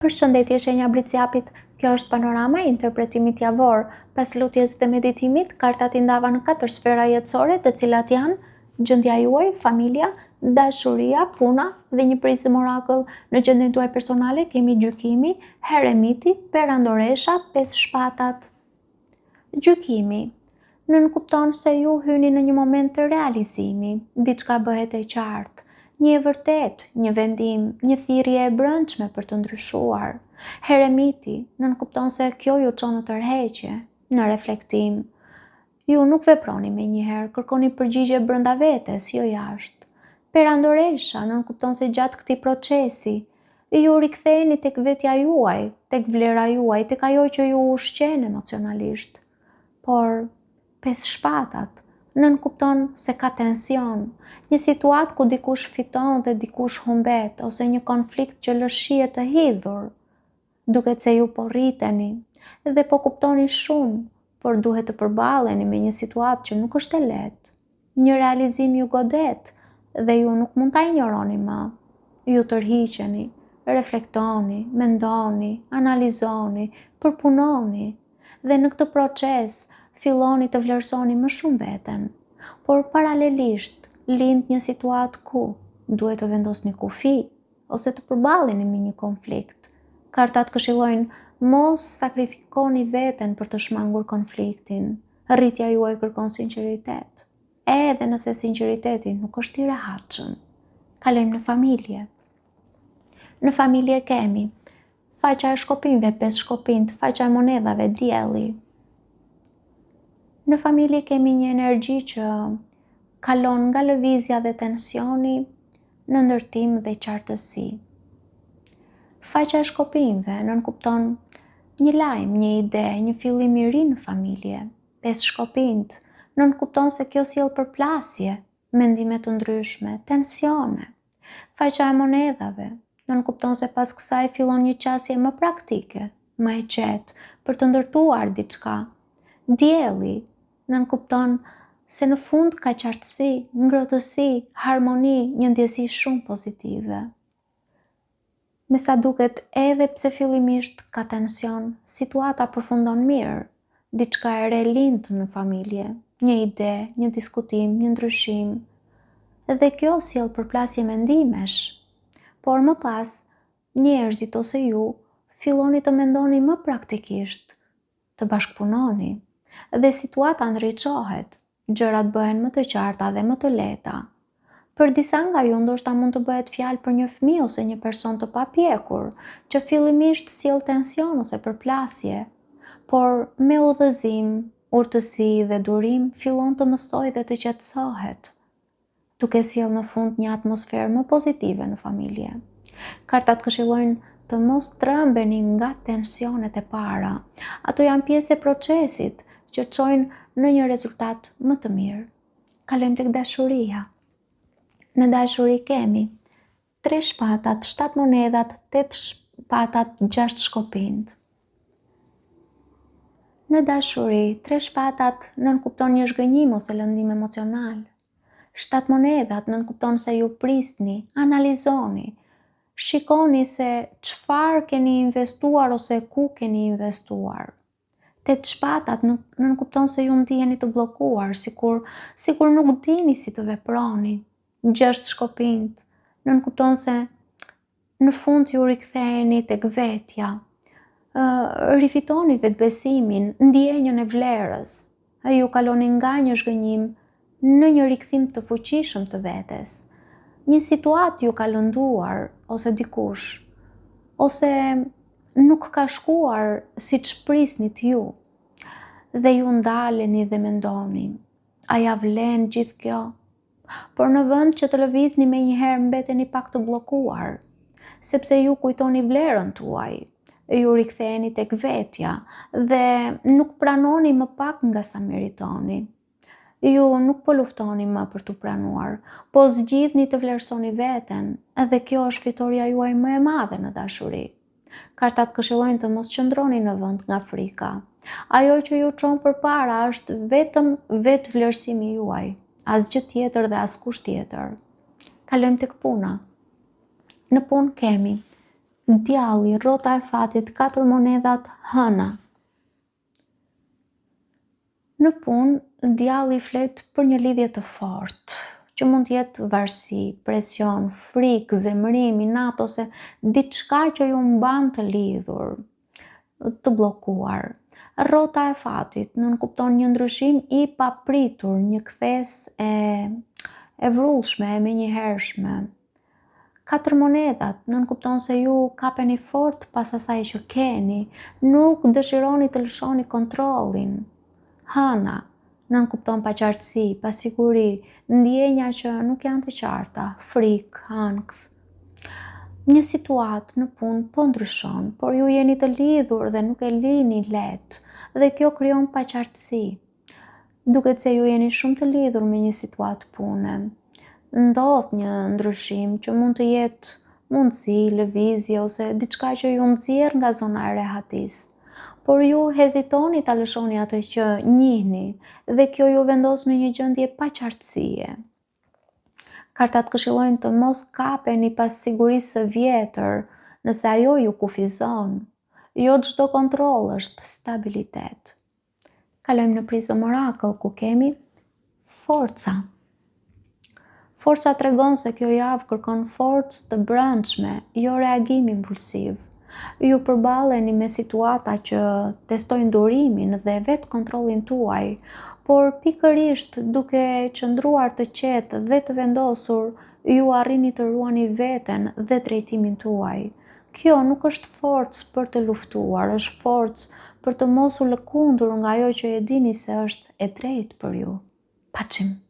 Përshëndetje shenja Briciapit, kjo është panorama e interpretimit javor. Pas lutjes dhe meditimit, kartat i ndavan në 4 sfera jetësore, të cilat janë gjendja juaj, familja, dashuria, puna dhe një prizëm orakull. Në gjendjen tuaj personale kemi gjykimi, heremiti, perandoresha, 5 shpatat. Gjykimi. Nënkupton se ju hyni në një moment të realizimi, diçka bëhet e qartë. Një e vërtet, një vendim, një thirrje e brendshme për të ndryshuar. Heremiti nënkupton se kjo ju çon në tërheqje, në reflektim. Ju nuk veproni menjëherë, kërkoni përgjigje brenda vetes, jo jashtë. Perandoresha nënkupton se gjatë këtij procesi ju riktheheni tek vetja juaj, tek vlera juaj, tek ajo që ju ushqen emocionalisht. Por 5 shpatat nënkupton se ka tension, një situatë ku dikush fiton dhe dikush humbet, ose një konflikt që lë shije të hidhur. Duket se ju po rriteni dhe po kuptoni shumë, por duhet të përballeni me një situatë që nuk është e lehtë. Një realizim ju godet dhe ju nuk mund ta injoroni më. Ju tërhiqeni, reflektoni, mendoni, analizoni, përpunoni dhe në këtë proces filloni të vlerësoni më shumë veten. Por paralelisht lind një situatë ku duhet të vendosni kufi ose të përballeni me një konflikt. Kartat këshillojnë mos sakrifikoni veten për të shmangur konfliktin. Rritja juaj kërkon sinqeritet, edhe nëse sinqeriteti nuk është i rehatshëm. Kalojmë në familje. Në familje kemi faqja e shkopinjve, 5 shkopinë, faqja e monedhave, dielli. Në familje kemi një energji që kalon nga lëvizja dhe tensioni në ndërtim dhe qartësi. Faqja e shkopinjve nënkupton një lajm, një ide, një fillim i ri në familje. 5 shkopinjt nënkupton se kjo sjell përplasje, mendime të ndryshme, tensione. Faqja e monedhave nënkupton se pas kësaj fillon një qasje më praktike, më e qetë, për të ndërtuar diçka. Dielli nënkupton se në fund ka qartësi, ngrohtësi, harmoni, një ndjesi shumë pozitive. Me sa duket, edhe pse fillimisht ka tension, situata përfundon mirë, diçka e re lind në familje, një ide, një diskutim, një ndryshim. Dhe kjo sjell përplasje mendimesh, por më pas njerëzit ose ju filloni të mendoni më praktikisht, të bashkëpunoni dhe situata ndriçohet, gjërat bëhen më të qarta dhe më të lehta. Për disa nga ju ndoshta mund të bëhet fjalë për një fëmijë ose një person të papjekur, që fillimisht sjell tension ose përplasje, por me udhëzim, urtësi dhe durim fillon të mësojë dhe të qetësohet, duke sjellë në fund një atmosferë më pozitive në familje. Kartat këshillojnë të mos trembeni nga tensionet e para. Ato janë pjesë e procesit që çojnë në një rezultat më të mirë. Kalojmë tek dashuria. Në dashuri kemi 3 shpatat, 7 monedhat, 8 shpatat, 6 shkopinjt. Në dashuri, 3 shpatat nënkupton një zhgënjim ose lëndim emocional. 7 monedhat nënkupton se ju prisni, analizoni, shikoni se çfarë keni investuar ose ku keni investuar. 8 shpatat nënkupton se ju ndiheni të bllokuar, sikur nuk dini si të veproni. 6 shkopinjt nënkupton se në fund ju riktheheni tek vetja. Rifitoni vetbesimin, ndjenjën e vlerës. Ju kaloni nga një zhgënjim në një rikthim të fuqishëm të vetes. Një situatë ju ka lënduar ose dikush, ose nuk ka shkuar siç prisnit ju, dhe ju ndaleni dhe mendoni, a ja vlen gjithë kjo? Por në vend që të lëvizni menjëherë mbeteni pak të bllokuar, sepse ju kujtoni vlerën tuaj, ju riktheheni tek vetja dhe nuk pranoni më pak nga sa meritoni. Ju nuk po luftoni më për t'u pranuar, po zgjidhni të vlerësoni veten, dhe kjo është fitoria juaj më e madhe në dashuri. Kartat këshillojnë të mos qëndroni në vend nga frika. Ajo që ju çon përpara është vetëm vetvlerësimi juaj, asgjë tjetër dhe askush tjetër. Kalojmë tek puna. Në punë kemi Djalli, rrota e fatit, 4 monedhat, hëna. Në punë, djalli flet për një lidhje të fortë, që mund të jetë varësi, presion, frikë, zemërim, inat ose diçka që ju mban të lidhur, të bllokuar. Rrota e fatit nënkupton një ndryshim i papritur, një kthes e vrullshme, e menjëhershme. 4 monedhat nënkupton se ju kapeni fort pas asaj që keni, nuk dëshironi të lëshoni kontrollin. Hëna nënkupton paqartësi, pasiguri, ndjenja që nuk janë të qarta, frikë, ankth. Një situatë në punë po ndryshon, por ju jeni të lidhur dhe nuk e lini lehtë, dhe kjo krijon paqartësi. Duket se ju jeni shumë të lidhur me një situatë pune. Ndodh një ndryshim që mund të jetë mundësi, lëvizje ose diçka që ju nxjerr nga zona e rehatisë. Por ju hezitoni ta lëshoni atë që njihni dhe kjo ju vendos në një gjendje paqartësie. Kartat këshillojnë të mos kapeni pas sigurisë së vjetër, nëse ajo ju kufizon. Jo çdo kontroll është stabilitet. Kalojmë në prizën Oracle ku kemi forca. Forca tregon se kjo javë kërkon forcë të brendshme, jo reagim impulsiv. Ju përballeni me situata që testojnë durimin dhe vetë kontrollin tuaj, por pikërisht duke qëndruar të qetë dhe të vendosur, ju arrini të ruani veten dhe drejtimin tuaj. Kjo nuk është forcë për të luftuar, është forcë për të mos u lëkundur nga ajo që e dini se është e drejtë për ju. Paçim.